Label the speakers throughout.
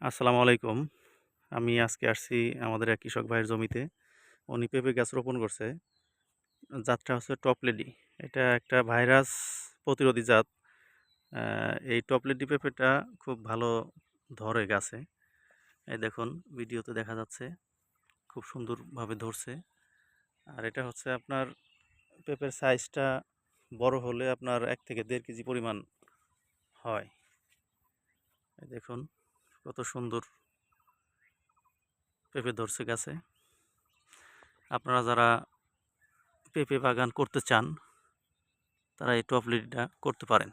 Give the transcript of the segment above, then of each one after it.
Speaker 1: আসসালামু আলাইকুম। আমি আজকে আসছি আমাদের এক কৃষক ভাইয়ের জমিতে। উনি পেঁপে গাছ রোপণ করছে। জাতটা হচ্ছে টপ লেডি। এটা একটা ভাইরাস প্রতিরোধী জাত। আ এই টপ লেডি পেঁপেটা খুব ভালো ধরে গাছে। এই দেখুন ভিডিওতে দেখা যাচ্ছে খুব সুন্দরভাবে ধরছে। আর এটা হচ্ছে আপনার পেঁপের সাইজটা বড় হলে আপনার ১ থেকে ১.৫ কেজি পরিমাণ হয়। এই দেখুন কত সুন্দর পেঁপে ধরছে গাছে। আপনারা যারা পেঁপে বাগান করতে চান তারা এই টপ লিডটা করতে পারেন।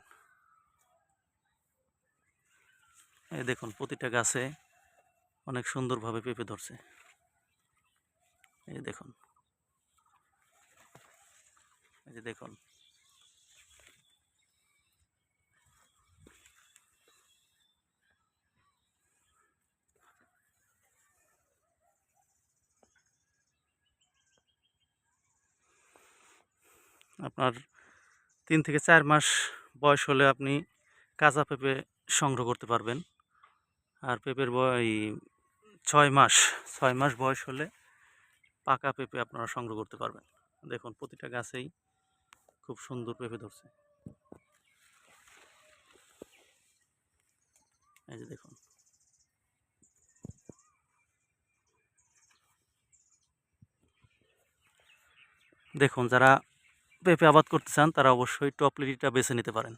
Speaker 1: এই দেখুন প্রতিটা গাছে অনেক সুন্দরভাবে পেঁপে ধরছে। এই দেখুন, এই যে দেখুন। আপনার ৩ থেকে ৪ মাস বয়স হলে আপনি কাঁচা পেঁপে সংগ্রহ করতে পারবেন। আর পেঁপের ৬ মাস বয়স হলে পাকা পেঁপে আপনারা সংগ্রহ করতে পারবেন। দেখুন প্রতিটা গাছেই খুব সুন্দর পেঁপে ধরছে। এই যে দেখুন। দেখুন যারা পেঁপে আবাদ করতে চান তারা অবশ্যই টপ লিডিটা বেছে নিতে পারেন।